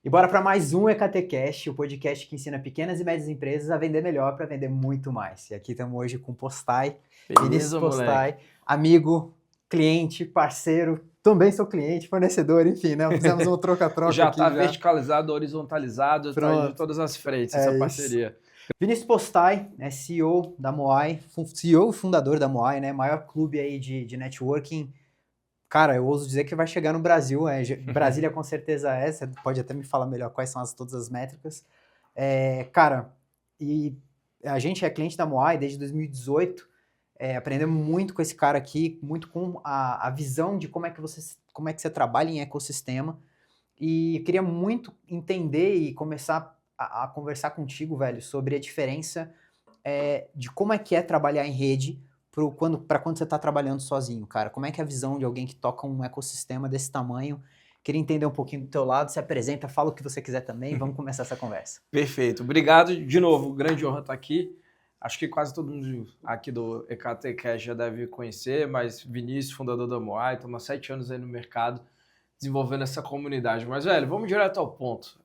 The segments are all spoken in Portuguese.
E bora para mais um EKTcast, o podcast que ensina pequenas e médias empresas a vender melhor para vender muito mais. E aqui estamos hoje com o Postai, Vinícius Beleza, Postai, moleque. amigo, cliente, parceiro, também sou cliente, fornecedor, enfim, né? Fizemos um troca-troca Já aqui tá já. verticalizado, horizontalizado, tá de Pronto, todas as frentes essa é isso. parceria. Vinícius Postai, né, CEO da Moai, CEO e fundador da Moai, né? Maior clube aí de networking. Cara, eu ouso dizer que vai chegar no Brasil, Brasília com certeza é, você pode até me falar melhor quais são todas as métricas. Cara, e a gente é cliente da Moai desde 2018, aprendemos muito com esse cara aqui, muito com a visão de como é que você trabalha em ecossistema, e queria muito entender e começar a conversar contigo, velho, sobre a diferença de como é que é trabalhar em rede para quando você está trabalhando sozinho, cara. Como é que é a visão de alguém que toca um ecossistema desse tamanho? Queria entender um pouquinho do teu lado, se apresenta, fala o que você quiser também, vamos começar essa conversa. Perfeito. Obrigado de novo, grande honra estar aqui. Acho que quase todo mundo aqui do EKTcast já deve conhecer, mas Vinícius, fundador da Moai, estamos há 7 anos aí no mercado desenvolvendo essa comunidade. Mas, velho, vamos direto ao ponto.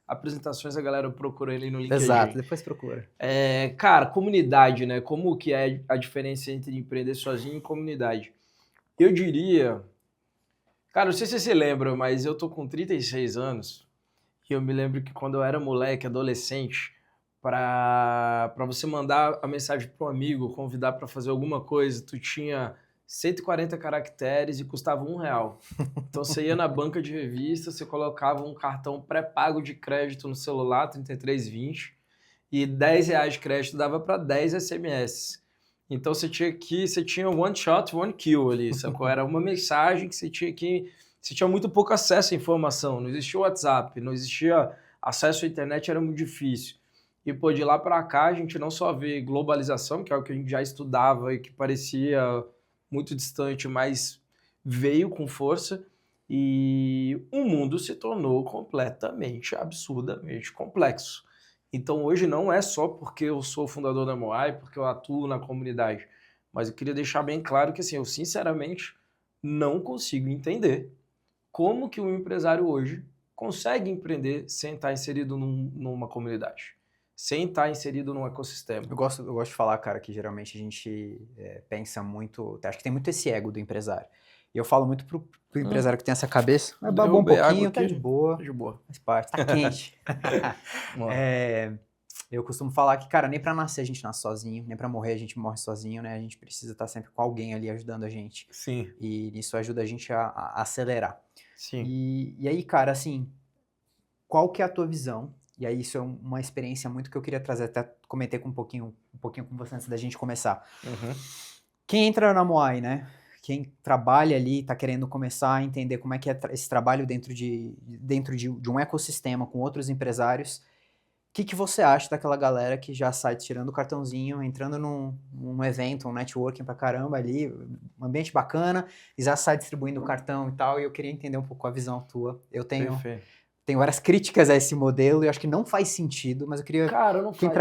Apresentações a galera procura ali no LinkedIn. Exato, depois procura. Cara, comunidade, né? Como que é a diferença entre empreender sozinho e comunidade? Eu diria... Cara, não sei se você se lembra, mas eu tô com 36 anos e eu me lembro que quando eu era moleque, adolescente, para você mandar a mensagem para um amigo, convidar para fazer alguma coisa, tu tinha 140 caracteres e custava R$ 1. Então você ia na banca de revista, você colocava um cartão pré-pago de crédito no celular, 3320, e R$ 10 de crédito dava para 10 SMS. Então você tinha one shot, one kill ali, sacou? Era uma mensagem que você tinha muito pouco acesso à informação, não existia WhatsApp, não existia acesso à internet, era muito difícil. E pô, de lá para cá a gente não só vê globalização, que é o que a gente já estudava e que parecia muito distante, mas veio com força, e o mundo se tornou completamente, absurdamente complexo. Então hoje não é só porque eu sou fundador da Moai, porque eu atuo na comunidade, mas eu queria deixar bem claro que assim, eu sinceramente não consigo entender como que um empresário hoje consegue empreender sem estar inserido numa comunidade, sem estar inserido num ecossistema. Eu gosto de falar, cara, que geralmente a gente pensa muito, acho que tem muito esse ego do empresário. E eu falo muito pro empresário que tem essa cabeça, babou um Derrubei água pouquinho, tá aqui. de boa, Tá de boa. faz parte, tá quente. Eu costumo falar que, cara, nem pra nascer a gente nasce sozinho, nem pra morrer a gente morre sozinho, né? A gente precisa estar sempre com alguém ali ajudando a gente. Sim. E isso ajuda a gente a acelerar. Sim. E aí, cara, assim, qual que é a tua visão? E aí isso é uma experiência muito que eu queria trazer, até comentei um pouquinho com você antes da gente começar. Quem entra na Moai, né? Quem trabalha ali, tá querendo começar a entender como é que é esse trabalho dentro de um ecossistema com outros empresários. O que você acha daquela galera que já sai tirando o cartãozinho, entrando num evento, um networking pra caramba ali, um ambiente bacana, e já sai distribuindo o cartão e tal, e eu queria entender um pouco a visão tua. Eu tenho várias críticas a esse modelo, e eu acho que não faz sentido, mas eu queria... Cara, não quem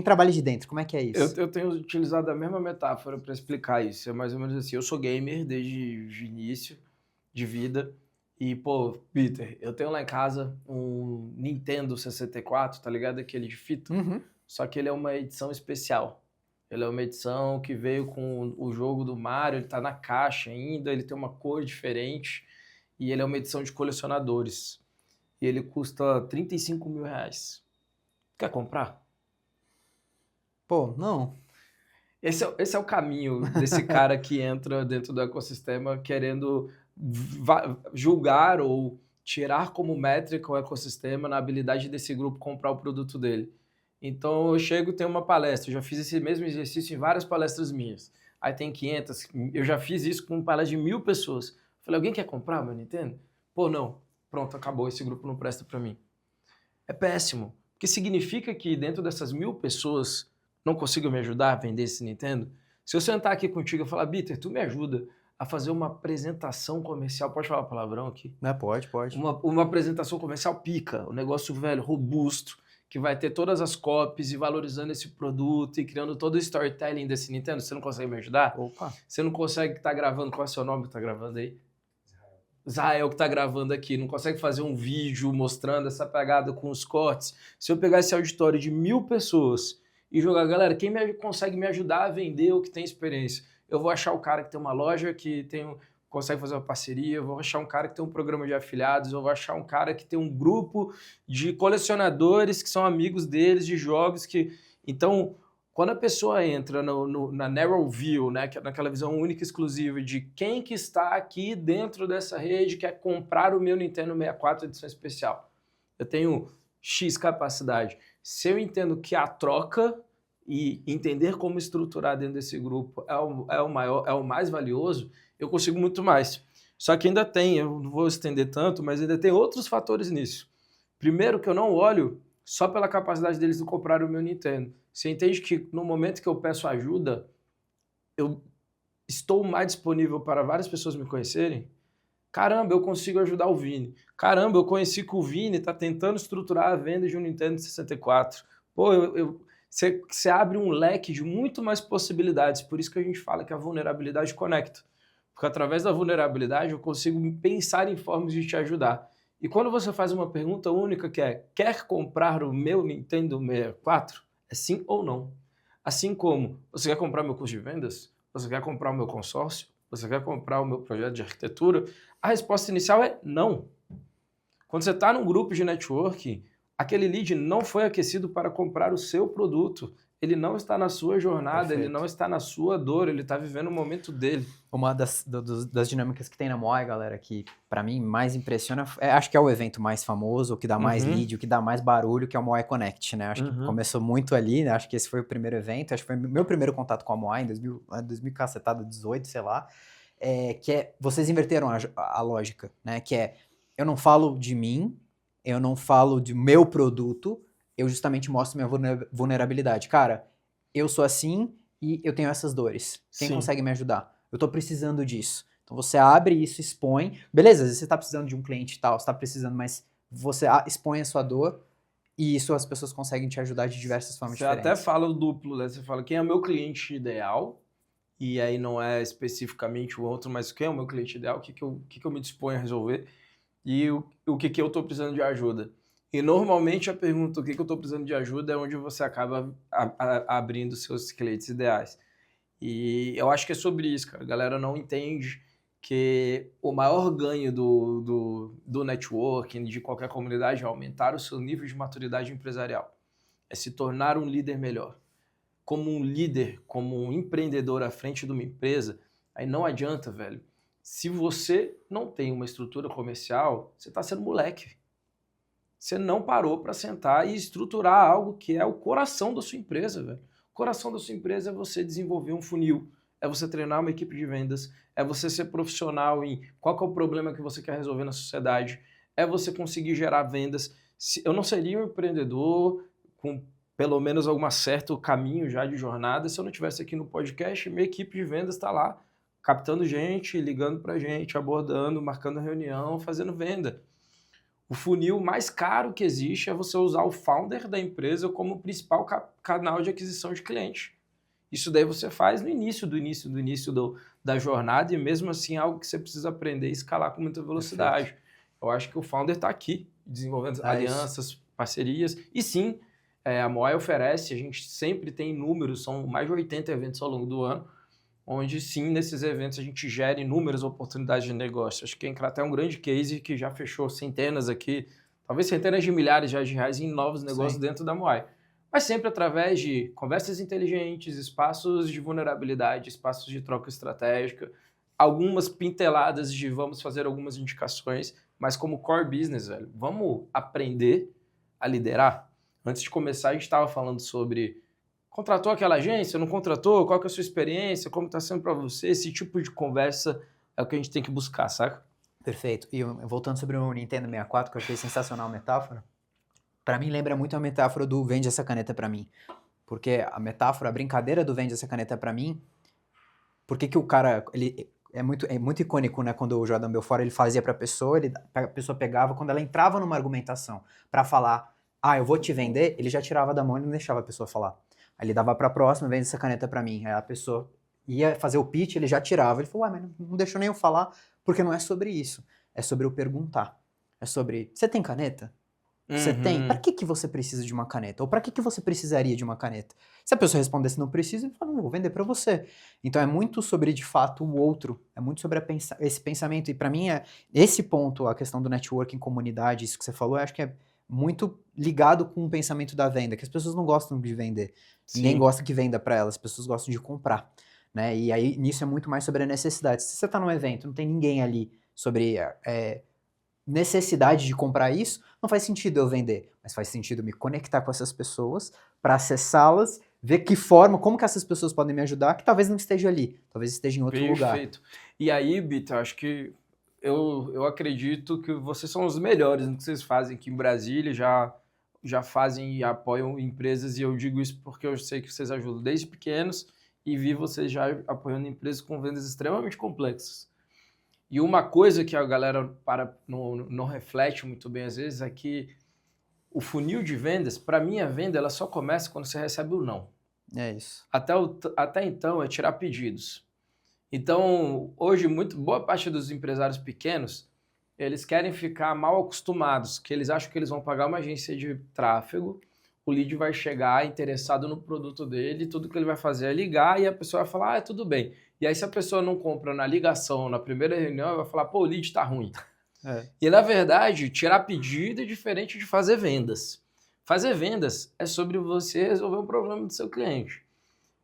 trabalha de dentro, como é que é isso? Eu tenho utilizado a mesma metáfora para explicar isso. É mais ou menos assim, eu sou gamer desde o início de vida. E, pô, Peter, eu tenho lá em casa um Nintendo 64, tá ligado? Aquele de fita. Só que ele é uma edição especial. Ele é uma edição que veio com o jogo do Mario, ele tá na caixa ainda, ele tem uma cor diferente. E ele é uma edição de colecionadores. E ele custa R$ 35 mil. Quer comprar? Pô, não. Esse é o caminho desse cara que entra dentro do ecossistema querendo julgar ou tirar como métrica o ecossistema na habilidade desse grupo comprar o produto dele. Então eu chego e tenho uma palestra, eu já fiz esse mesmo exercício em várias palestras minhas. Aí tem 500, eu já fiz isso com palestra de 1.000 pessoas. Falei, alguém quer comprar meu Nintendo? Pô, não. Pronto, acabou, esse grupo não presta para mim. É péssimo, porque significa que dentro dessas 1.000 pessoas não consigo me ajudar a vender esse Nintendo? Se eu sentar aqui contigo e falar, Bitter, tu me ajuda a fazer uma apresentação comercial, pode falar palavrão aqui? Pode. Uma apresentação comercial pica, um negócio velho, robusto, que vai ter todas as copies e valorizando esse produto e criando todo o storytelling desse Nintendo, você não consegue me ajudar? Opa. Você não consegue estar gravando, qual é o seu nome que tá gravando aí? Zael que tá gravando aqui, não consegue fazer um vídeo mostrando essa pegada com os cortes. Se eu pegar esse auditório de 1.000 pessoas e jogar, galera, quem consegue me ajudar a vender ou que tem experiência? Eu vou achar o cara que tem uma loja, consegue fazer uma parceria, eu vou achar um cara que tem um programa de afiliados, eu vou achar um cara que tem um grupo de colecionadores que são amigos deles, de jogos que... Então, quando a pessoa entra na narrow view, né, que é naquela visão única e exclusiva de quem que está aqui dentro dessa rede quer comprar o meu Nintendo 64 edição especial. Eu tenho X capacidade. Se eu entendo que a troca e entender como estruturar dentro desse grupo é o mais valioso, eu consigo muito mais. Só que ainda tem, eu não vou estender tanto, mas ainda tem outros fatores nisso. Primeiro que eu não olho só pela capacidade deles de comprar o meu Nintendo. Você entende que no momento que eu peço ajuda, eu estou mais disponível para várias pessoas me conhecerem? Caramba, eu consigo ajudar o Vini. Caramba, eu conheci que o Vini está tentando estruturar a venda de um Nintendo 64. Pô, você abre um leque de muito mais possibilidades. Por isso que a gente fala que a vulnerabilidade conecta. Porque através da vulnerabilidade eu consigo pensar em formas de te ajudar. E quando você faz uma pergunta única que é: quer comprar o meu Nintendo 64? É sim ou não. Assim como, você quer comprar meu curso de vendas? Você quer comprar o meu consórcio? Você quer comprar o meu projeto de arquitetura? A resposta inicial é não. Quando você está num grupo de networking, aquele lead não foi aquecido para comprar o seu produto. Ele não está na sua jornada, Perfeito. ele não está na sua dor, ele está vivendo o momento dele. Uma das dinâmicas que tem na Moai, galera, que pra mim mais impressiona, acho que é o evento mais famoso, o que dá mais lead, o que dá mais barulho, que é o Moai Connect, né? Acho que começou muito ali, né? Acho que esse foi o primeiro evento, acho que foi meu primeiro contato com a Moai em 2018, sei lá. Vocês inverteram a lógica, né? Que é, eu não falo de mim, eu não falo de meu produto, eu justamente mostro minha vulnerabilidade. Cara, eu sou assim e eu tenho essas dores. Quem Sim. consegue me ajudar? Eu tô precisando disso. Então você abre isso, expõe. Beleza, às vezes você tá precisando de um cliente e tal, você tá precisando, mas você expõe a sua dor e isso as pessoas conseguem te ajudar de diversas formas Você diferentes. até fala o duplo, né? Você fala quem é o meu cliente ideal, e aí não é especificamente o outro, mas quem é o meu cliente ideal, o que eu me disponho a resolver e o que eu estou precisando de ajuda. E normalmente a pergunta o que eu estou precisando de ajuda é onde você acaba abrindo seus clientes ideais. E eu acho que é sobre isso, cara. A galera não entende que o maior ganho do networking, de qualquer comunidade, é aumentar o seu nível de maturidade empresarial. É se tornar um líder melhor. Como um líder, como um empreendedor à frente de uma empresa, aí não adianta, velho. Se você não tem uma estrutura comercial, você está sendo moleque. Você não parou para sentar e estruturar algo que é o coração da sua empresa, velho. O coração da sua empresa é você desenvolver um funil, é você treinar uma equipe de vendas, é você ser profissional em qual que é o problema que você quer resolver na sociedade, é você conseguir gerar vendas. Eu não seria um empreendedor com pelo menos algum certo caminho já de jornada se eu não estivesse aqui no podcast. Minha equipe de vendas está lá, captando gente, ligando para gente, abordando, marcando reunião, fazendo venda. O funil mais caro que existe é você usar o founder da empresa como principal canal de aquisição de cliente. Isso daí você faz no início da jornada e mesmo assim é algo que você precisa aprender e escalar com muita velocidade. Perfeito. Eu acho que o founder está aqui, desenvolvendo alianças, parcerias. E sim, a Moai oferece, a gente sempre tem números, são mais de 80 eventos ao longo do ano, onde sim, nesses eventos a gente gera inúmeras oportunidades de negócio. Acho que a Encratel é um grande case que já fechou centenas aqui, talvez centenas de milhares de reais em novos negócios dentro da Moai. Mas sempre através de conversas inteligentes, espaços de vulnerabilidade, espaços de troca estratégica, algumas pinteladas de vamos fazer algumas indicações, mas como core business, velho, vamos aprender a liderar? Antes de começar, a gente estava falando sobre contratou aquela agência, não contratou, qual que é a sua experiência, como está sendo para você, esse tipo de conversa é o que a gente tem que buscar, saca? Perfeito. E voltando sobre o Nintendo 64, que eu achei sensacional a metáfora, para mim lembra muito a metáfora do vende essa caneta para mim. Porque a metáfora, a brincadeira do vende essa caneta para mim, porque que o cara, ele é muito icônico, né, quando o Jordan Belfort ele fazia para a pessoa pegava, quando ela entrava numa argumentação para falar, eu vou te vender, ele já tirava da mão e não deixava a pessoa falar. Aí ele dava pra próxima, vende essa caneta pra mim. Aí a pessoa ia fazer o pitch, ele já tirava. Ele falou, mas não deixou nem eu falar, porque não é sobre isso. é sobre eu perguntar. É sobre, você tem caneta? Você tem? Para que você precisa de uma caneta? Ou para que você precisaria de uma caneta? Se a pessoa respondesse não precisa, eu falo, não, vou vender para você. Então é muito sobre, de fato, o outro. É muito sobre esse pensamento. E para mim, esse ponto, a questão do networking, comunidade, isso que você falou, eu acho que é muito ligado com o pensamento da venda, que as pessoas não gostam de vender. Ninguém Sim. gosta que venda para elas, as pessoas gostam de comprar. Né? E aí, nisso é muito mais sobre a necessidade. Se você está num evento, não tem ninguém ali sobre necessidade de comprar isso, não faz sentido eu vender, mas faz sentido me conectar com essas pessoas para acessá-las, ver que forma, como que essas pessoas podem me ajudar, que talvez não esteja ali, talvez esteja em outro lugar. Perfeito. E aí, Bita, acho que eu acredito que vocês são os melhores no que vocês fazem aqui em Brasília, já fazem e apoiam empresas, e eu digo isso porque eu sei que vocês ajudam desde pequenos e vi vocês já apoiando empresas com vendas extremamente complexas. E uma coisa que a galera não reflete muito bem às vezes é que o funil de vendas, para mim a venda ela só começa quando você recebe o não. É isso. Até então é tirar pedidos. Então, hoje, boa parte dos empresários pequenos, eles querem ficar mal acostumados, que eles acham que eles vão pagar uma agência de tráfego, o lead vai chegar interessado no produto dele, tudo que ele vai fazer é ligar e a pessoa vai falar, tudo bem. E aí, se a pessoa não compra na ligação, na primeira reunião, ela vai falar, pô, o lead tá ruim. E, na verdade, tirar pedido é diferente de fazer vendas. Fazer vendas é sobre você resolver um problema do seu cliente.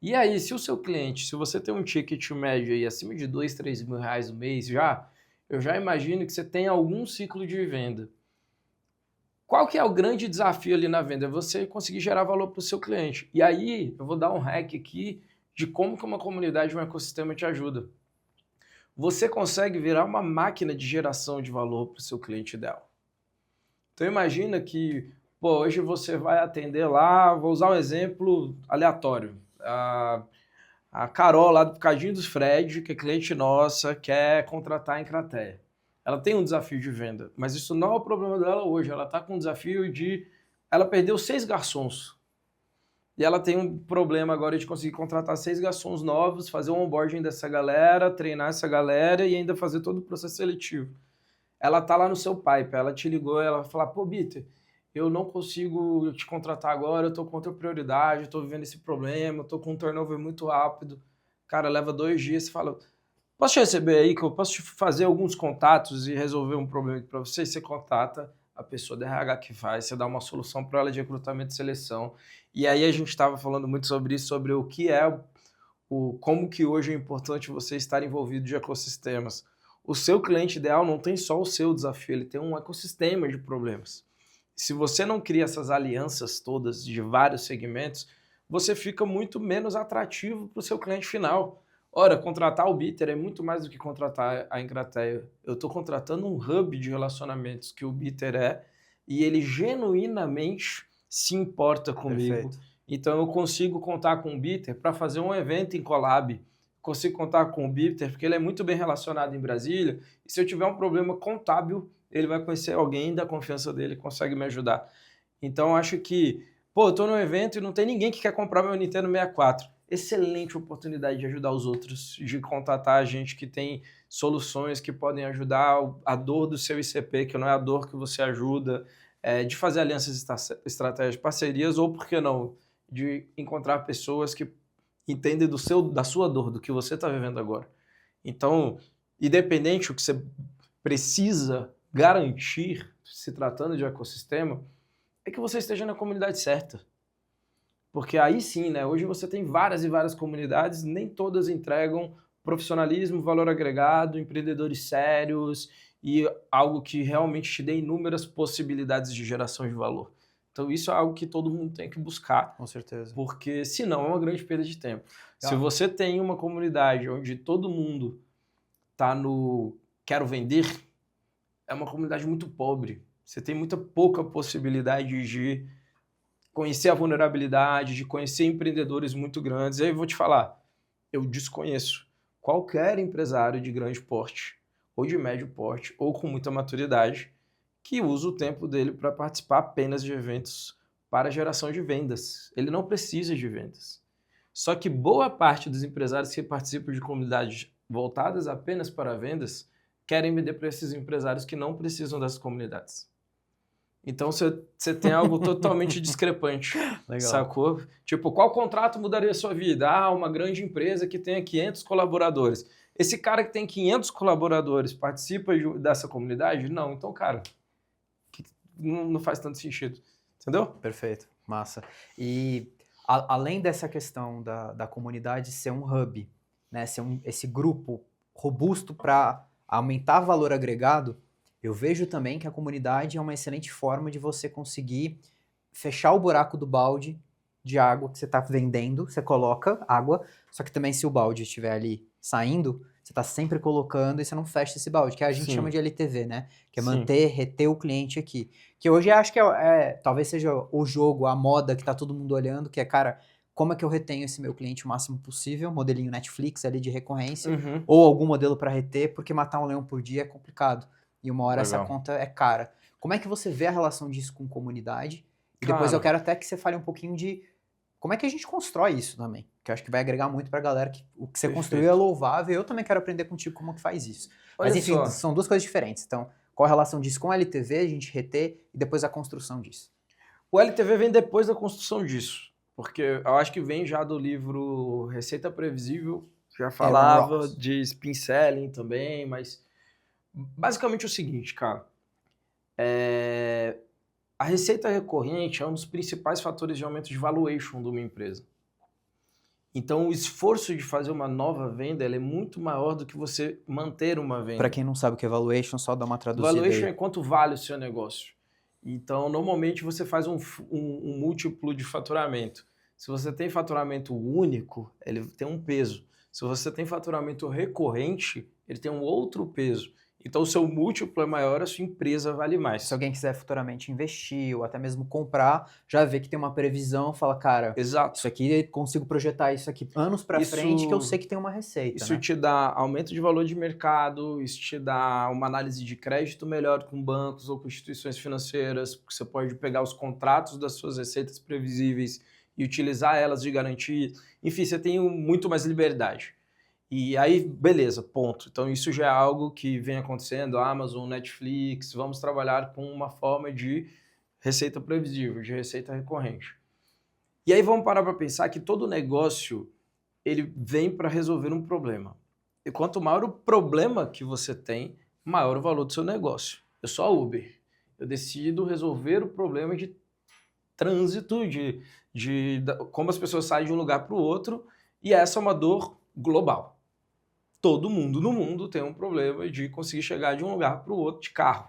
E aí, se o seu cliente, se você tem um ticket médio aí acima de 2, 3 mil reais no mês eu já imagino que você tem algum ciclo de venda. Qual que é o grande desafio ali na venda? É você conseguir gerar valor para o seu cliente. E aí, eu vou dar um hack aqui de como que uma comunidade, um ecossistema te ajuda. Você consegue virar uma máquina de geração de valor para o seu cliente ideal. Então, imagina que, pô, hoje você vai atender lá, vou usar um exemplo aleatório. A Carol, lá do Cadinho dos Fred, que é cliente nossa, quer contratar a Encrateia. Ela tem um desafio de venda, mas isso não é o problema dela hoje. Ela está com um desafio de... Ela perdeu 6 garçons. E ela tem um problema agora de conseguir contratar 6 garçons novos, fazer o onboarding dessa galera, treinar essa galera e ainda fazer todo o processo seletivo. Ela tá lá no seu pipe, ela te ligou, ela vai falar, pô, Bita, eu não consigo te contratar agora, eu tô com outra prioridade, eu tô vivendo esse problema, eu tô com um turnover muito rápido. Cara, leva 2 dias, você fala, posso te receber aí, que eu posso te fazer alguns contatos e resolver um problema aqui para você? E você contata a pessoa da RH que faz, você dá uma solução para ela de recrutamento e seleção. E aí a gente estava falando muito sobre isso, sobre o que é, como que hoje é importante você estar envolvido de ecossistemas. O seu cliente ideal não tem só o seu desafio, ele tem um ecossistema de problemas. Se você não cria essas alianças todas de vários segmentos, você fica muito menos atrativo para o seu cliente final. Ora, contratar o Bitter é muito mais do que contratar a Encrateia. Eu estou contratando um hub de relacionamentos que o Bitter é e ele genuinamente se importa comigo. Perfeito. Então eu consigo contar com o Bitter para fazer um evento em collab. Consigo contar com o Bitter porque ele é muito bem relacionado em Brasília e se eu tiver um problema contábil, ele vai conhecer alguém da confiança dele que consegue me ajudar. Então eu acho que, pô, eu estou num evento e não tem ninguém que quer comprar meu Nintendo 64. Excelente oportunidade de ajudar os outros, de contatar gente que tem soluções que podem ajudar a dor do seu ICP, que não é a dor que você ajuda, de fazer alianças estratégicas, parcerias, ou, por que não, de encontrar pessoas que entendem da sua dor, do que você está vivendo agora. Então, independente do que você precisa garantir, se tratando de ecossistema, é que você esteja na comunidade certa. Porque aí sim, né? Hoje você tem várias e várias comunidades, nem todas entregam profissionalismo, valor agregado, empreendedores sérios e algo que realmente te dê inúmeras possibilidades de geração de valor. Então isso é algo que todo mundo tem que buscar. Com certeza. Porque senão é uma grande perda de tempo. Se você tem uma comunidade onde todo mundo está no quero vender, é uma comunidade muito pobre. Você tem muita pouca possibilidade de conhecer a vulnerabilidade, de conhecer empreendedores muito grandes. E aí eu vou te falar, eu desconheço qualquer empresário de grande porte, ou de médio porte, ou com muita maturidade, que usa o tempo dele para participar apenas de eventos para geração de vendas. Ele não precisa de vendas. Só que boa parte dos empresários que participam de comunidades voltadas apenas para vendas querem vender para esses empresários que não precisam dessas comunidades. Então você tem algo totalmente discrepante, Legal. sacou? Tipo, qual contrato mudaria a sua vida? Ah, uma grande empresa que tenha 500 colaboradores. Esse cara que tem 500 colaboradores participa dessa comunidade? Não. Então, cara, não faz tanto sentido. Entendeu? Perfeito, massa. E além dessa questão da comunidade ser um hub, né, ser esse grupo robusto para aumentar valor agregado, eu vejo também que a comunidade é uma excelente forma de você conseguir fechar o buraco do balde de água que você está vendendo, você coloca água, só que também se o balde estiver ali saindo, você está sempre colocando e você não fecha esse balde, que a gente Sim. chama de LTV, né? Que é Sim. manter, reter o cliente aqui. Que hoje eu acho que talvez seja o jogo, a moda que tá todo mundo olhando, que é, cara, como é que eu retenho esse meu cliente o máximo possível, modelinho Netflix ali de recorrência, Uhum. ou algum modelo para reter, porque matar um leão por dia é complicado. E uma hora essa Legal. conta é cara. Como é que você vê a relação disso com comunidade? E depois eu Cara, quero até que você fale um pouquinho de como é que a gente constrói isso também. Que eu acho que vai agregar muito pra galera que o que você construiu é Perfeito. louvável. Eu também quero aprender contigo como que faz isso. Olha Mas enfim, só. são duas coisas diferentes. Então, qual a relação disso com a LTV, a gente reter, e depois a construção disso? O LTV vem depois da construção disso, porque eu acho que vem já do livro Receita Previsível, já falava Ross. de spin selling também, mas basicamente é o seguinte, cara, a receita recorrente é um dos principais fatores de aumento de valuation de uma empresa. Então o esforço de fazer uma nova venda ela é muito maior do que você manter uma venda. Pra quem não sabe o que é valuation, só dá uma traduzida Valuation aí. é quanto vale o seu negócio. Então, normalmente você faz um múltiplo de faturamento. Se você tem faturamento único, ele tem um peso. Se você tem faturamento recorrente, ele tem um outro peso. Então, o seu múltiplo é maior, a sua empresa vale mais. Se alguém quiser futuramente investir ou até mesmo comprar, já vê que tem uma previsão, fala, cara, Exato. isso aqui eu consigo projetar isso aqui anos pra frente, que eu sei que tem uma receita, Isso né? te dá aumento de valor de mercado, isso te dá uma análise de crédito melhor com bancos ou com instituições financeiras, porque você pode pegar os contratos das suas receitas previsíveis e utilizar elas de garantia. Enfim, você tem muito mais liberdade. E aí, beleza, ponto. Então isso já é algo que vem acontecendo, Amazon, Netflix, vamos trabalhar com uma forma de receita previsível, de receita recorrente. E aí vamos parar para pensar que todo negócio ele vem para resolver um problema. E quanto maior o problema que você tem, maior o valor do seu negócio. Eu sou a Uber. Eu decido resolver o problema de trânsito, como as pessoas saem de um lugar para o outro, e essa é uma dor global. Todo mundo no mundo tem um problema de conseguir chegar de um lugar para o outro de carro.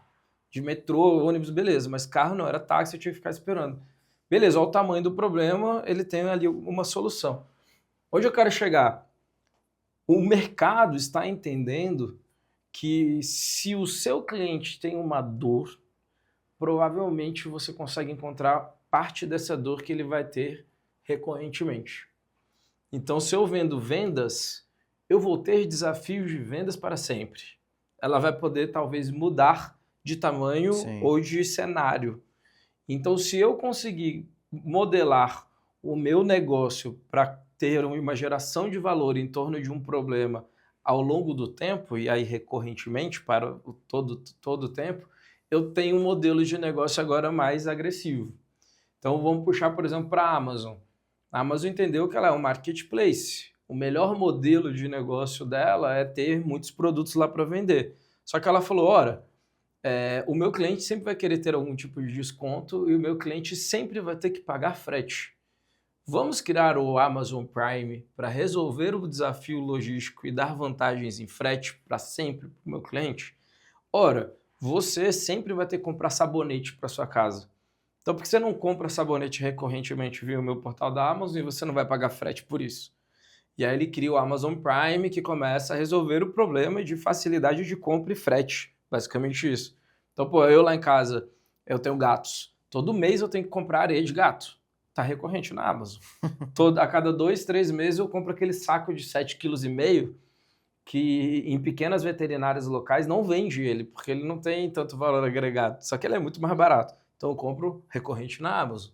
De metrô, ônibus, beleza, mas carro não, era táxi, eu tinha que ficar esperando. Beleza, olha o tamanho do problema, ele tem ali uma solução. Onde eu quero chegar? O mercado está entendendo que se o seu cliente tem uma dor, provavelmente você consegue encontrar parte dessa dor que ele vai ter recorrentemente. Então, se eu vendo vendas, eu vou ter desafios de vendas para sempre. Ela vai poder talvez mudar de tamanho Sim. ou de cenário. Então, se eu conseguir modelar o meu negócio para ter uma geração de valor em torno de um problema ao longo do tempo, e aí recorrentemente para todo o tempo, eu tenho um modelo de negócio agora mais agressivo. Então vamos puxar, por exemplo, para a Amazon. A Amazon entendeu que ela é um marketplace. O melhor modelo de negócio dela é ter muitos produtos lá para vender. Só que ela falou, ora, o meu cliente sempre vai querer ter algum tipo de desconto e o meu cliente sempre vai ter que pagar frete. Vamos criar o Amazon Prime para resolver o desafio logístico e dar vantagens em frete para sempre para o meu cliente? Ora, você sempre vai ter que comprar sabonete para sua casa. Então, por que você não compra sabonete recorrentemente via o meu portal da Amazon e você não vai pagar frete por isso? E aí ele cria o Amazon Prime, que começa a resolver o problema de facilidade de compra e frete. Basicamente isso. Então, pô, eu lá em casa, eu tenho gatos. Todo mês eu tenho que comprar areia de gato. Tá recorrente na Amazon. A cada 2, 3 meses eu compro aquele saco de 7,5 kg que em pequenas veterinárias locais não vende ele, porque ele não tem tanto valor agregado. Só que ele é muito mais barato. Então eu compro recorrente na Amazon.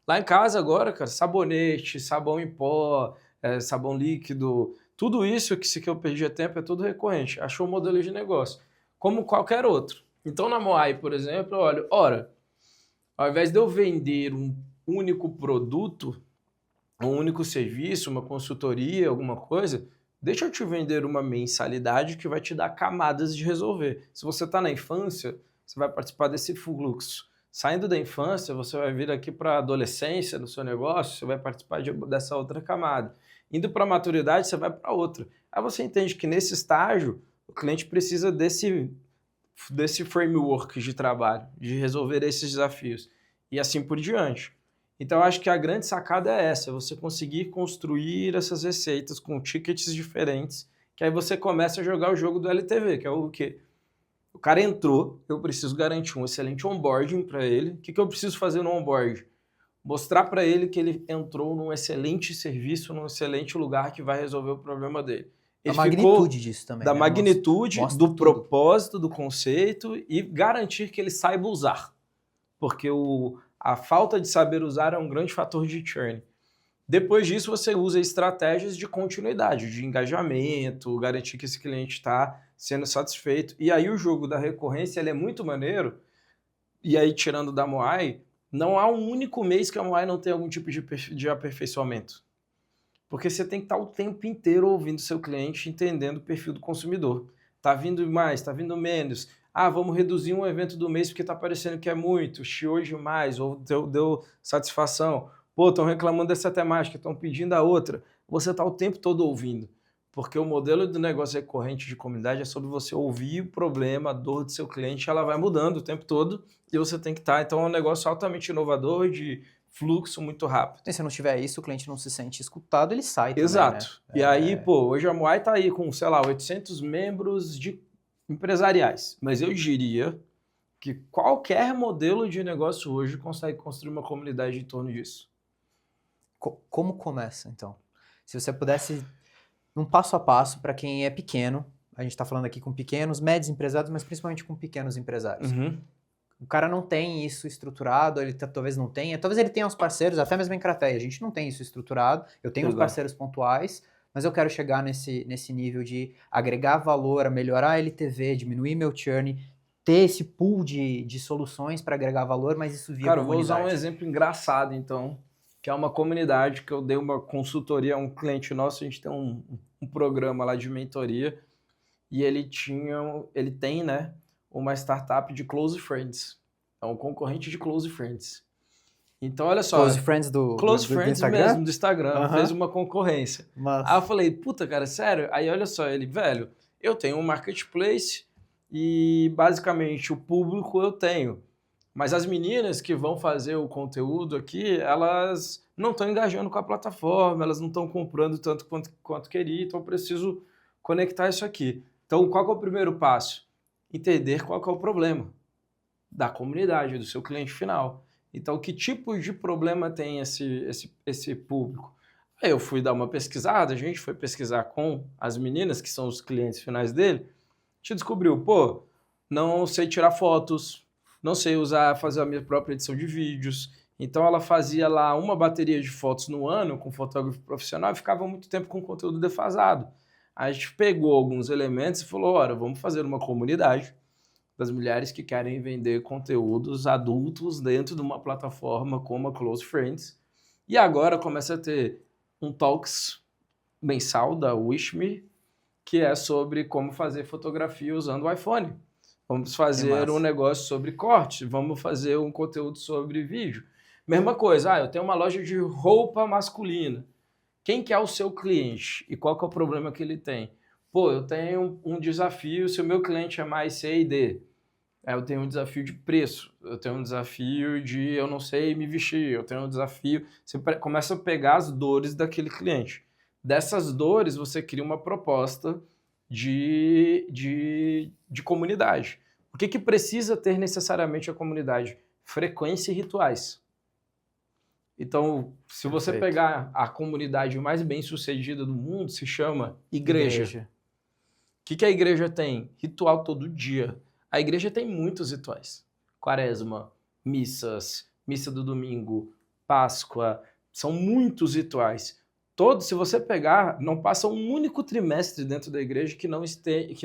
Lá em casa agora, cara, sabonete, sabão em pó, sabão líquido, tudo isso que eu perdia tempo é tudo recorrente. Achou um modelo de negócio. como qualquer outro. Então, na Moai, por exemplo, olha, ora, ao invés de eu vender um único produto, um único serviço, uma consultoria, alguma coisa, deixa eu te vender uma mensalidade que vai te dar camadas de resolver. Se você está na infância, você vai participar desse fluxo. Saindo da infância, você vai vir aqui para a adolescência no seu negócio, você vai participar dessa outra camada. Indo para a maturidade, você vai para outra. Aí você entende que nesse estágio, o cliente precisa desse framework de trabalho, de resolver esses desafios. E assim por diante. Então, eu acho que a grande sacada é essa, você conseguir construir essas receitas com tickets diferentes, que aí você começa a jogar o jogo do LTV, que é o quê? O cara entrou, eu preciso garantir um excelente onboarding para ele. O que eu preciso fazer no onboarding? Mostrar para ele que ele entrou num excelente serviço, num excelente lugar que vai resolver o problema dele. A Ele magnitude disso também, da né? magnitude, Mostra do tudo. propósito, do conceito e garantir que ele saiba usar. Porque a falta de saber usar é um grande fator de churn. Depois disso, você usa estratégias de continuidade, de engajamento, garantir que esse cliente está sendo satisfeito. E aí o jogo da recorrência ele é muito maneiro. E aí, tirando da Moai, não há um único mês que a Moai não tem algum tipo de aperfeiçoamento. Porque você tem que estar o tempo inteiro ouvindo seu cliente, entendendo o perfil do consumidor. Tá vindo mais, tá vindo menos. Ah, vamos reduzir um evento do mês porque tá parecendo que é muito, chiou demais, ou deu satisfação. Pô, estão reclamando dessa temática, estão pedindo a outra. Você tá o tempo todo ouvindo. Porque o modelo de negócio recorrente de comunidade é sobre você ouvir o problema, a dor do seu cliente, ela vai mudando o tempo todo e você tem que estar. Então é um negócio altamente inovador, de fluxo muito rápido. E se não tiver isso, o cliente não se sente escutado, ele sai também, Exato. né? E aí, pô, hoje a Moai tá aí com, sei lá, 800 membros empresariais. Mas eu diria que qualquer modelo de negócio hoje consegue construir uma comunidade em torno disso. Como começa, então? Se você pudesse, num passo a passo, para quem é pequeno, a gente está falando aqui com pequenos, médios empresários, mas principalmente com pequenos empresários. O cara não tem isso estruturado, ele talvez não tenha, talvez ele tenha uns parceiros, até mesmo em Crateia, a gente não tem isso estruturado, eu tenho uns parceiros pontuais, mas eu quero chegar nesse nível de agregar valor, melhorar a LTV, diminuir meu churn, ter esse pool de soluções para agregar valor, mas isso via Cara, eu comunidade. vou usar um exemplo engraçado, então, que é uma comunidade que eu dei uma consultoria a um cliente nosso, a gente tem um programa lá de mentoria, e ele tem, né, uma startup de Close Friends. É um concorrente de Close Friends. Então, olha só. Close Friends do Instagram? Mesmo, do Instagram. Fez uma concorrência. Mas... Aí eu falei, puta, cara, sério? Aí olha só, ele, velho, eu tenho um marketplace e basicamente o público eu tenho. Mas as meninas que vão fazer o conteúdo aqui, elas não estão engajando com a plataforma, elas não estão comprando tanto quanto queria, então eu preciso conectar isso aqui. Então, qual que é o primeiro passo? Entender qual que é o problema da comunidade, do seu cliente final. Então, que tipo de problema tem esse público? Aí eu fui dar uma pesquisada, a gente foi pesquisar com as meninas, que são os clientes finais dele, a gente descobriu, pô, não sei tirar fotos, não sei fazer a minha própria edição de vídeos. Então, ela fazia lá uma bateria de fotos no ano com fotógrafo profissional e ficava muito tempo com conteúdo defasado. A gente pegou alguns elementos e falou, ora, vamos fazer uma comunidade das mulheres que querem vender conteúdos adultos dentro de uma plataforma como a Close Friends. E agora começa a ter um Talks mensal da Wishme, que é sobre como fazer fotografia usando o iPhone. Vamos fazer um negócio sobre corte, vamos fazer um conteúdo sobre vídeo. Mesma coisa, eu tenho uma loja de roupa masculina. Quem que é o seu cliente e qual que é o problema que ele tem? Pô, eu tenho um desafio, se o meu cliente é mais C e D, eu tenho um desafio de preço, eu tenho um desafio de eu não sei me vestir, eu tenho um desafio... Você começa a pegar as dores daquele cliente. Dessas dores, você cria uma proposta de comunidade. O que precisa ter necessariamente a comunidade? Frequência e rituais. Então, se você pegar a comunidade mais bem-sucedida do mundo, se chama igreja. O que a igreja tem? Ritual todo dia. A igreja tem muitos rituais. Quaresma, missas, missa do domingo, Páscoa, são muitos rituais. Todos, se você pegar, não passa um único trimestre dentro da igreja que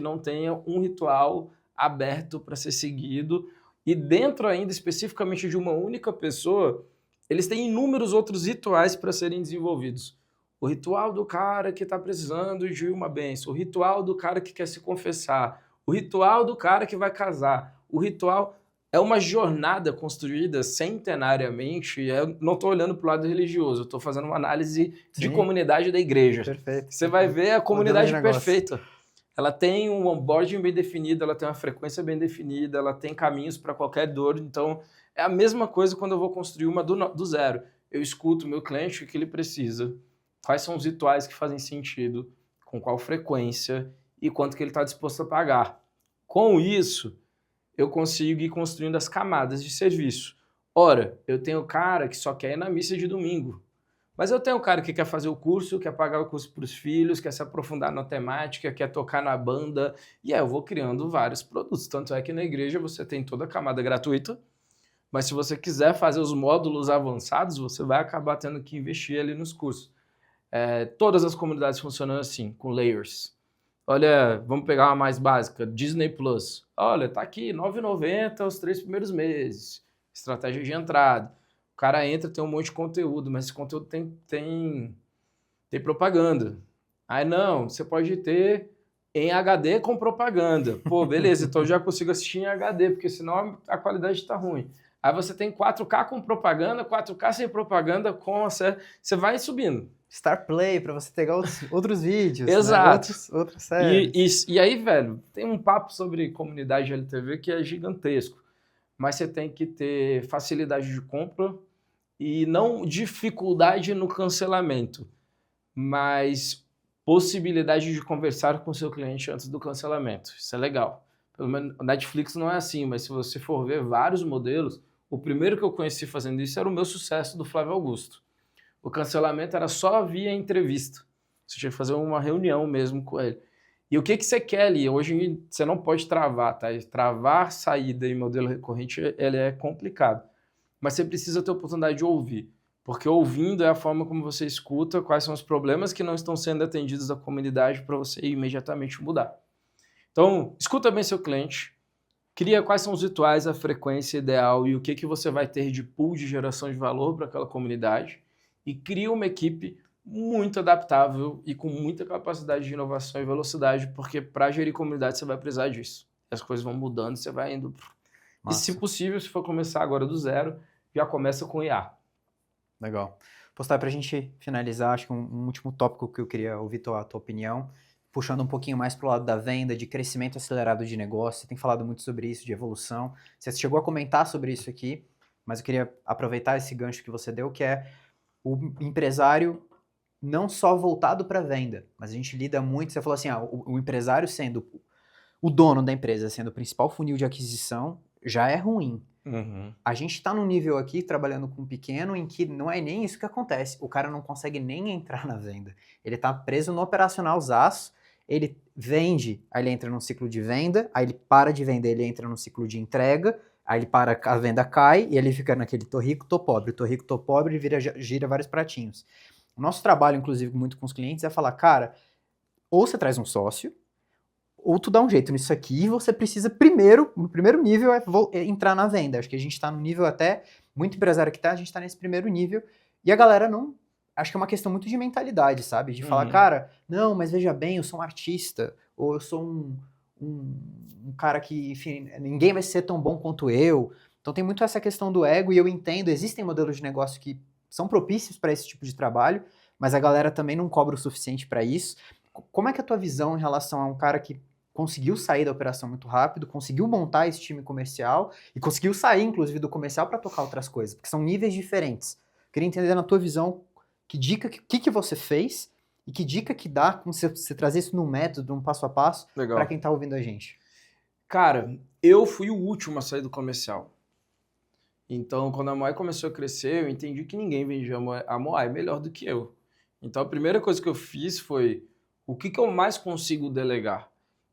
não tenha um ritual aberto para ser seguido, e dentro ainda especificamente de uma única pessoa, eles têm inúmeros outros rituais para serem desenvolvidos. O ritual do cara que está precisando de uma bênção, o ritual do cara que quer se confessar, o ritual do cara que vai casar, o ritual é uma jornada construída centenariamente. Eu não estou olhando para o lado religioso, eu estou fazendo uma análise de comunidade da igreja. Perfeito. Você vai ver a comunidade perfeita. Ela tem um onboarding bem definido, ela tem uma frequência bem definida, ela tem caminhos para qualquer dor. Então, é a mesma coisa quando eu vou construir uma do zero. Eu escuto o meu cliente, o que ele precisa, quais são os rituais que fazem sentido, com qual frequência e quanto que ele está disposto a pagar. Com isso, eu consigo ir construindo as camadas de serviço. Ora, eu tenho cara que só quer ir na missa de domingo. Mas eu tenho um cara que quer fazer o curso, quer pagar o curso para os filhos, quer se aprofundar na temática, quer tocar na banda. E aí eu vou criando vários produtos. Tanto é que na igreja você tem toda a camada gratuita, mas se você quiser fazer os módulos avançados, você vai acabar tendo que investir ali nos cursos. Todas as comunidades funcionam assim, com layers. Olha, vamos pegar uma mais básica, Disney Plus. Olha, tá aqui, R$ 9,90 os 3 primeiros meses. Estratégia de entrada. O cara entra, tem um monte de conteúdo, mas esse conteúdo tem propaganda. Aí não, você pode ter em HD com propaganda. Pô, beleza, então eu já consigo assistir em HD, porque senão a qualidade está ruim. Aí você tem 4K com propaganda, 4K sem propaganda, você vai subindo. Star Play, para você pegar outros vídeos. Exato. Né? Outras séries. E aí, velho, tem um papo sobre comunidade LTV que é gigantesco. Mas você tem que ter facilidade de compra e não dificuldade no cancelamento, mas possibilidade de conversar com o seu cliente antes do cancelamento. Isso é legal. Pelo menos Netflix não é assim, mas se você for ver vários modelos, o primeiro que eu conheci fazendo isso era o meu sucesso do Flávio Augusto. O cancelamento era só via entrevista. Você tinha que fazer uma reunião mesmo com ele. E o que você quer ali? Hoje você não pode travar, tá? Travar saída em modelo recorrente ele é complicado. Mas você precisa ter a oportunidade de ouvir. Porque ouvindo é a forma como você escuta quais são os problemas que não estão sendo atendidos da comunidade para você imediatamente mudar. Então, escuta bem seu cliente, cria quais são os rituais, a frequência ideal e o que você vai ter de pool de geração de valor para aquela comunidade e cria uma equipe muito adaptável e com muita capacidade de inovação e velocidade, porque para gerir comunidade você vai precisar disso. As coisas vão mudando, você vai indo. Massa. E se possível, se for começar agora do zero, já começa com IA. Legal. Postar para a gente finalizar, acho que um último tópico que eu queria ouvir a tua opinião, puxando um pouquinho mais para o lado da venda, de crescimento acelerado de negócio. Você tem falado muito sobre isso, de evolução. Você chegou a comentar sobre isso aqui, mas eu queria aproveitar esse gancho que você deu, que é o empresário não só voltado para venda, mas a gente lida muito, você falou assim, o empresário sendo o dono da empresa, sendo o principal funil de aquisição, já é ruim. Uhum. A gente está num nível aqui, trabalhando com pequeno, em que não é nem isso que acontece. O cara não consegue nem entrar na venda. Ele está preso no operacional zaço, ele vende, aí ele entra num ciclo de venda, aí ele para de vender, ele entra num ciclo de entrega, aí ele para, a venda cai, e ele fica naquele tô rico, tô pobre, e gira vários pratinhos. O nosso trabalho, inclusive, muito com os clientes, é falar, cara, ou você traz um sócio, ou tu dá um jeito nisso aqui, e você precisa primeiro, no primeiro nível, é entrar na venda. Acho que a gente tá no nível até, muito empresário que tá, a gente tá nesse primeiro nível, e a galera não, acho que é uma questão muito de mentalidade, sabe? De falar, cara, não, mas veja bem, eu sou um artista, ou eu sou um cara que, enfim, ninguém vai ser tão bom quanto eu. Então tem muito essa questão do ego, e eu entendo, existem modelos de negócio que são propícios para esse tipo de trabalho, mas a galera também não cobra o suficiente para isso. Como é que é a tua visão em relação a um cara que conseguiu sair da operação muito rápido, conseguiu montar esse time comercial e conseguiu sair, inclusive, do comercial para tocar outras coisas, porque são níveis diferentes. Queria entender na tua visão que dica, que você fez e que dica que dá como você trazer isso num método, num passo a passo, para quem tá ouvindo a gente. Cara, eu fui o último a sair do comercial. Então, quando a Moai começou a crescer, eu entendi que ninguém vendia a Moai melhor do que eu. Então, a primeira coisa que eu fiz foi, o que eu mais consigo delegar?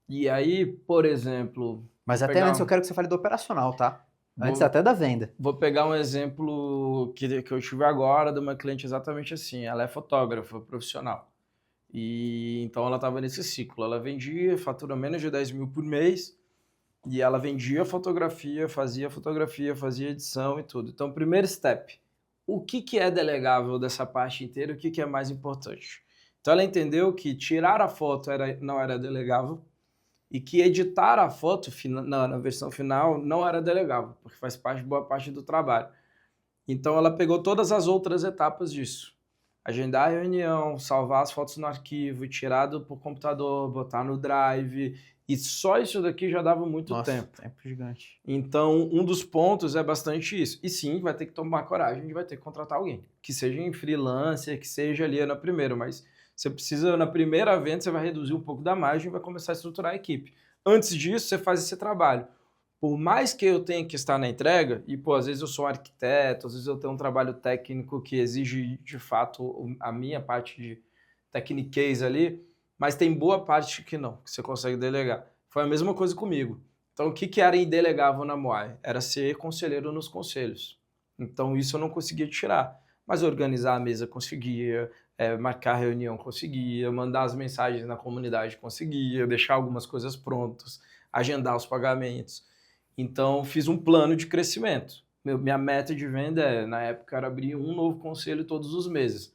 E aí, por exemplo... Mas até antes eu quero que você fale do operacional, tá? Antes até da venda. Vou pegar um exemplo que eu tive agora de uma cliente exatamente assim. Ela é fotógrafa profissional. E então ela estava nesse ciclo. Ela vendia, fatura menos de 10 mil por mês. E ela vendia fotografia, fazia edição e tudo. Então, primeiro step, o que é delegável dessa parte inteira, o que é mais importante? Então, ela entendeu que tirar a foto não era delegável e que editar a foto na versão final não era delegável, porque faz boa parte do trabalho. Então, ela pegou todas as outras etapas disso. Agendar a reunião, salvar as fotos no arquivo, tirar do computador, botar no Drive, e só isso daqui já dava muito tempo. Tempo gigante. Então, um dos pontos é bastante isso. E sim, vai ter que tomar coragem, vai ter que contratar alguém. Que seja em freelancer, que seja ali na primeira, mas você precisa, na primeira venda, você vai reduzir um pouco da margem e vai começar a estruturar a equipe. Antes disso, você faz esse trabalho. Por mais que eu tenha que estar na entrega, e às vezes eu sou um arquiteto, às vezes eu tenho um trabalho técnico que exige, de fato, a minha parte de techniquez ali, mas tem boa parte que não, que você consegue delegar. Foi a mesma coisa comigo. Então, o que era indelegável na Moai? Era ser conselheiro nos conselhos. Então, isso eu não conseguia tirar. Mas organizar a mesa conseguia, marcar reunião conseguia, mandar as mensagens na comunidade conseguia, deixar algumas coisas prontas, agendar os pagamentos. Então, fiz um plano de crescimento. Minha meta de venda, na época, era abrir um novo conselho todos os meses.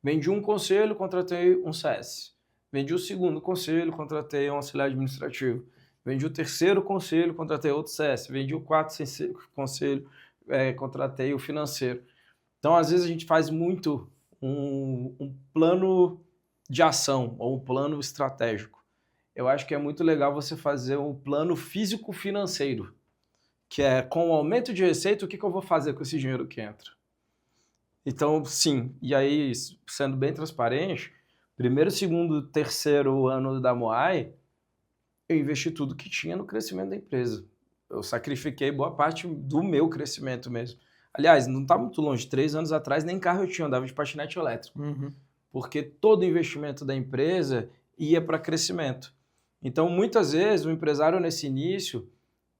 Vendi um conselho, contratei um CS. Vendi o segundo conselho, contratei um auxiliar administrativo. Vendi o terceiro conselho, contratei outro CS. Vendi o quarto conselho, contratei o financeiro. Então, às vezes, a gente faz muito um plano de ação ou um plano estratégico. Eu acho que é muito legal você fazer um plano físico-financeiro, que é, com o aumento de receita, o que eu vou fazer com esse dinheiro que entra? Então, sim, e aí, sendo bem transparente, primeiro, segundo, terceiro ano da Moai, eu investi tudo que tinha no crescimento da empresa. Eu sacrifiquei boa parte do meu crescimento mesmo. Aliás, não está muito longe, 3 anos atrás nem carro eu tinha, eu andava de patinete elétrico. Porque todo o investimento da empresa ia para crescimento. Então, muitas vezes, o empresário nesse início,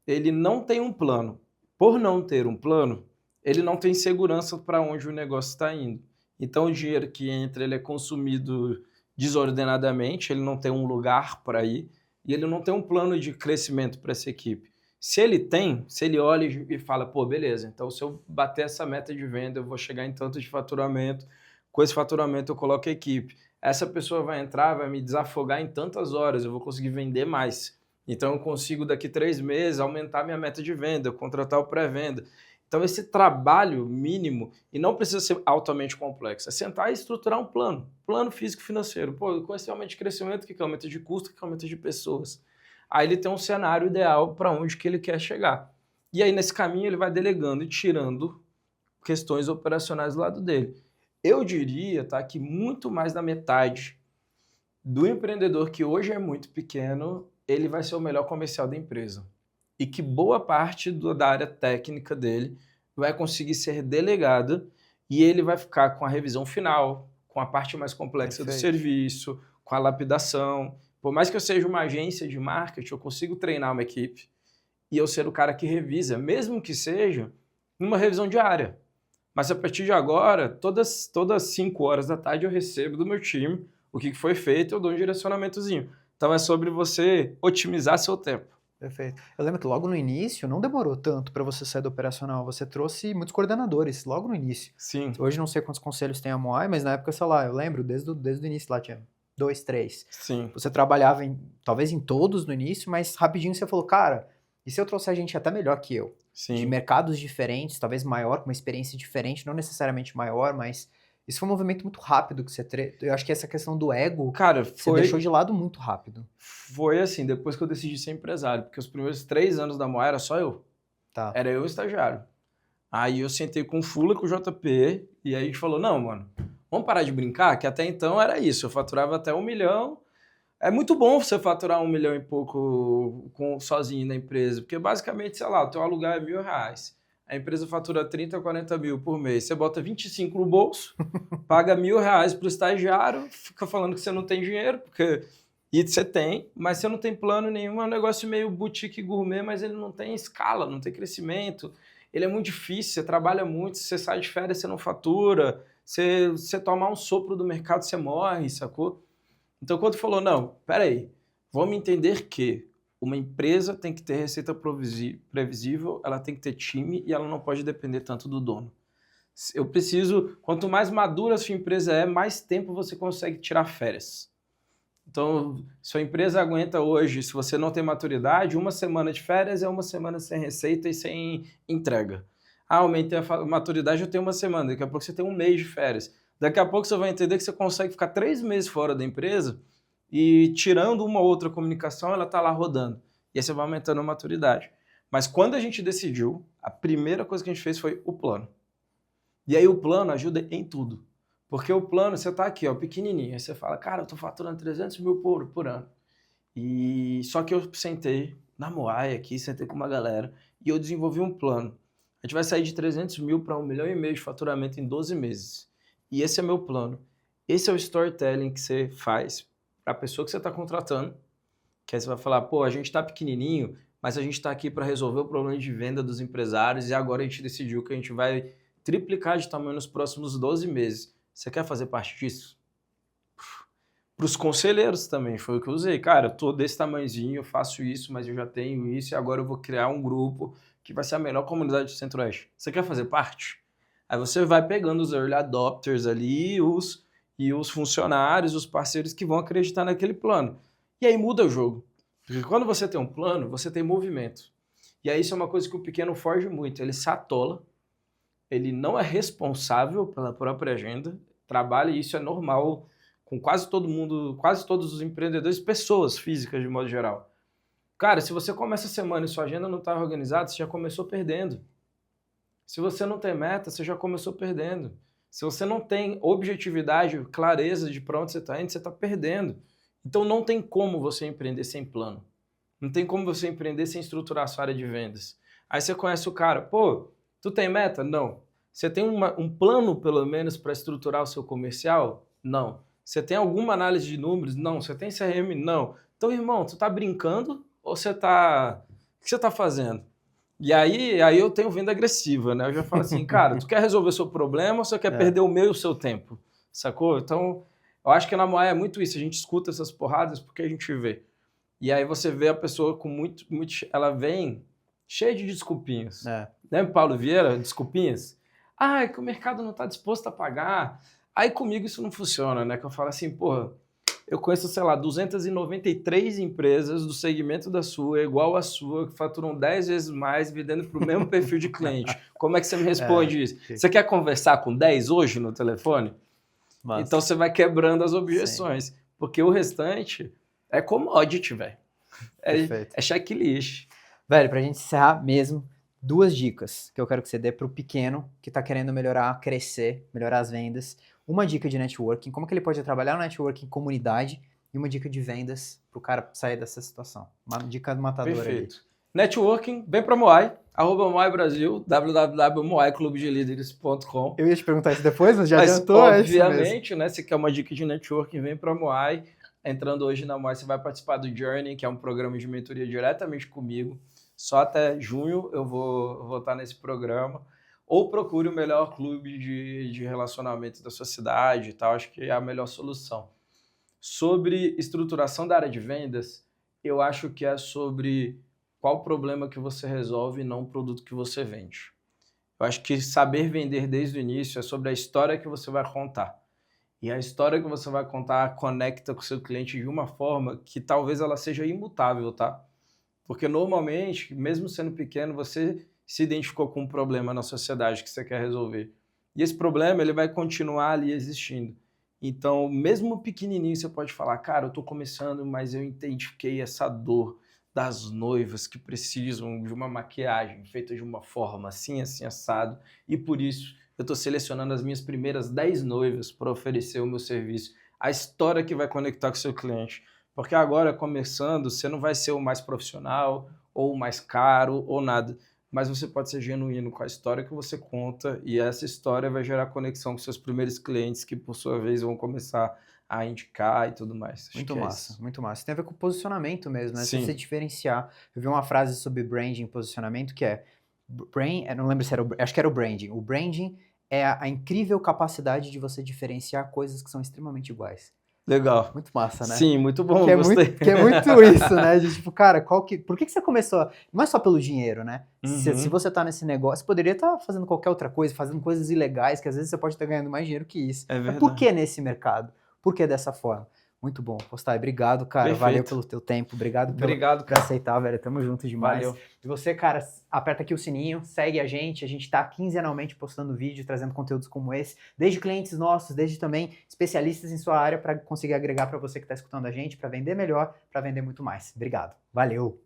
ele não tem um plano. Por não ter um plano, ele não tem segurança para onde o negócio está indo. Então, o dinheiro que entra, ele é consumido desordenadamente, ele não tem um lugar para ir, e ele não tem um plano de crescimento para essa equipe. Se ele olha e fala, pô, beleza, então se eu bater essa meta de venda, eu vou chegar em tanto de faturamento, com esse faturamento eu coloco a equipe. Essa pessoa vai entrar, vai me desafogar em tantas horas, eu vou conseguir vender mais. Então eu consigo daqui 3 meses aumentar minha meta de venda, contratar o pré-venda. Então esse trabalho mínimo, e não precisa ser altamente complexo, é sentar e estruturar um plano físico-financeiro. Pô, com esse aumento de crescimento, o que é aumento de custo, o que é aumento de pessoas? Aí ele tem um cenário ideal para onde que ele quer chegar. E aí nesse caminho ele vai delegando e tirando questões operacionais do lado dele. Eu diria, tá, que muito mais da metade do empreendedor que hoje é muito pequeno, ele vai ser o melhor comercial da empresa. E que boa parte da área técnica dele vai conseguir ser delegada e ele vai ficar com a revisão final, com a parte mais complexa do serviço, com a lapidação. Por mais que eu seja uma agência de marketing, eu consigo treinar uma equipe e eu ser o cara que revisa, mesmo que seja numa revisão diária. Mas a partir de agora, todas 5 horas da tarde eu recebo do meu time o que foi feito, eu dou um direcionamentozinho. Então é sobre você otimizar seu tempo. Perfeito. Eu lembro que logo no início não demorou tanto para você sair do operacional. Você trouxe muitos coordenadores logo no início. Sim. Hoje não sei quantos conselhos tem a Moai, mas na época, sei lá, eu lembro desde o início lá tinha 2, 3. Sim. Você trabalhava talvez em todos no início, mas rapidinho você falou, cara, e se eu trouxer gente até melhor que eu? Sim. De mercados diferentes, talvez maior, com uma experiência diferente, não necessariamente maior, mas isso foi um movimento muito rápido que você... Eu acho que essa questão do ego, cara, você deixou de lado muito rápido. Foi assim, depois que eu decidi ser empresário, porque os primeiros 3 anos da Moai era só eu. Tá. Era eu e o estagiário. Aí eu sentei com o Fula, com o JP, e aí a gente falou, não, mano, vamos parar de brincar, que até então era isso, eu faturava até 1 milhão. É muito bom você faturar 1 milhão e pouco sozinho na empresa, porque basicamente, sei lá, o teu aluguel é R$1.000. A empresa fatura 30, 40 mil por mês. Você bota 25 no bolso, paga R$1.000 para o estagiário, fica falando que você não tem dinheiro, porque e você tem, mas você não tem plano nenhum. É um negócio meio boutique gourmet, mas ele não tem escala, não tem crescimento. Ele é muito difícil, você trabalha muito, você sai de férias, você não fatura, você tomar um sopro do mercado, você morre, sacou? Então, quando falou, não, peraí, vamos entender que Uma empresa tem que ter receita previsível, ela tem que ter time e ela não pode depender tanto do dono. Eu preciso, quanto mais madura a sua empresa é, mais tempo você consegue tirar férias. Então, sua empresa aguenta hoje, se você não tem maturidade, 1 semana de férias é 1 semana sem receita e sem entrega. Ah, aumentei a maturidade, eu tenho 1 semana, daqui a pouco você tem 1 mês de férias. Daqui a pouco você vai entender que você consegue ficar 3 meses fora da empresa e tirando uma ou outra comunicação, ela está lá rodando. E aí você vai aumentando a maturidade. Mas quando a gente decidiu, a primeira coisa que a gente fez foi o plano. E aí o plano ajuda em tudo. Porque o plano, você está aqui, ó, pequenininho, aí você fala, cara, eu estou faturando 300 mil por ano. E só que eu sentei na Moai aqui, sentei com uma galera e eu desenvolvi um plano. A gente vai sair de 300 mil para 1,5 milhão de faturamento em 12 meses. E esse é meu plano. Esse é o storytelling que você faz para a pessoa que você está contratando. Que aí você vai falar, pô, a gente está pequenininho, mas a gente está aqui para resolver o problema de venda dos empresários e agora a gente decidiu que a gente vai triplicar de tamanho nos próximos 12 meses. Você quer fazer parte disso? Para os conselheiros também, foi o que eu usei. Cara, eu tô desse tamanhozinho, eu faço isso, mas eu já tenho isso e agora eu vou criar um grupo que vai ser a melhor comunidade do Centro-Oeste. Você quer fazer parte? Aí você vai pegando os early adopters ali e os funcionários, os parceiros que vão acreditar naquele plano. E aí muda o jogo. Porque quando você tem um plano, você tem movimento. E aí isso é uma coisa que o pequeno foge muito. Ele se atola, ele não é responsável pela própria agenda, trabalha e isso é normal com quase todo mundo, quase todos os empreendedores, pessoas físicas de modo geral. Cara, se você começa a semana e sua agenda não está organizada, você já começou perdendo. Se você não tem meta, você já começou perdendo. Se você não tem objetividade, clareza de para onde você está indo, você está perdendo. Então não tem como você empreender sem plano. Não tem como você empreender sem estruturar a sua área de vendas. Aí você conhece o cara, pô, tu tem meta? Não. Você tem um plano, pelo menos, para estruturar o seu comercial? Não. Você tem alguma análise de números? Não. Você tem CRM? Não. Então, irmão, tu tá brincando ou você tá... O que você tá fazendo? E aí eu tenho venda agressiva, né? Eu já falo assim, cara, tu quer resolver o seu problema ou você quer perder o meu e o seu tempo? Sacou? Então, eu acho que na Moai é muito isso. A gente escuta essas porradas porque a gente vê. E aí você vê a pessoa com muito... Ela vem cheia de desculpinhas. Lembra Paulo Vieira? Desculpinhas? Ah, é que o mercado não está disposto a pagar. Aí comigo isso não funciona, né? Que eu falo assim, porra, eu conheço, sei lá, 293 empresas do segmento da sua, igual a sua, que faturam 10 vezes mais, vendendo para o mesmo perfil de cliente. Como é que você me responde isso? Você quer conversar com 10 hoje no telefone? Nossa. Então você vai quebrando as objeções. Sim. Porque o restante é commodity, velho. É checklist. Velho, pra gente encerrar mesmo, 2 dicas que eu quero que você dê pro pequeno que tá querendo melhorar, crescer, melhorar as vendas. Uma dica de networking, como que ele pode trabalhar no networking comunidade, e uma dica de vendas pro cara sair dessa situação. Uma dica matadora. Perfeito. Ali. Networking, vem pra Moai, @Moai Brasil, www.moaiclubdelíderes.com. Eu ia te perguntar isso depois, mas já adiantou. Obviamente, né, se quer uma dica de networking, vem pra Moai. Entrando hoje na Moai, você vai participar do Journey, que é um programa de mentoria diretamente comigo. Só até junho eu vou estar nesse programa. Ou procure o melhor clube de relacionamento da sua cidade e tal. Acho que é a melhor solução. Sobre estruturação da área de vendas, eu acho que é sobre qual problema que você resolve e não o produto que você vende. Eu acho que saber vender desde o início é sobre a história que você vai contar. E a história que você vai contar conecta com o seu cliente de uma forma que talvez ela seja imutável, tá? Porque normalmente, mesmo sendo pequeno, você se identificou com um problema na sociedade que você quer resolver. E esse problema ele vai continuar ali existindo. Então, mesmo pequenininho, você pode falar, cara, eu estou começando, mas eu identifiquei essa dor das noivas que precisam de uma maquiagem feita de uma forma assim, assim, assado, e por isso eu estou selecionando as minhas primeiras 10 noivas para oferecer o meu serviço. A história que vai conectar com o seu cliente. Porque agora, começando, você não vai ser o mais profissional, ou o mais caro, ou nada. Mas você pode ser genuíno com a história que você conta, e essa história vai gerar conexão com seus primeiros clientes, que por sua vez vão começar a indicar e tudo mais. Muito massa, muito massa. Tem a ver com posicionamento mesmo, né? Sim. Se você diferenciar. Eu vi uma frase sobre branding e posicionamento que é... não lembro se era acho que era o branding. O branding é a incrível capacidade de você diferenciar coisas que são extremamente iguais. Legal. Muito massa, né? Sim, muito bom, Que é gostei. muito, que é muito isso, né? De tipo, cara, por que que você começou? Não é só pelo dinheiro, né? Se Uhum. você tá nesse negócio, você poderia estar fazendo qualquer outra coisa, fazendo coisas ilegais, que às vezes você pode estar ganhando mais dinheiro que isso. É Mas por verdade. que nesse mercado? Por que dessa forma? Muito bom. Postai, obrigado, cara. Valeu Perfeito. pelo teu tempo. Obrigado Obrigado, por cara. aceitar, velho. Tamo junto demais. Valeu. E você, cara, aperta aqui o sininho, segue a gente. A gente tá quinzenalmente postando vídeo, trazendo conteúdos como esse, desde clientes nossos, desde também especialistas em sua área, para conseguir agregar para você que tá escutando a gente, para vender melhor, para vender muito mais. Obrigado. Valeu.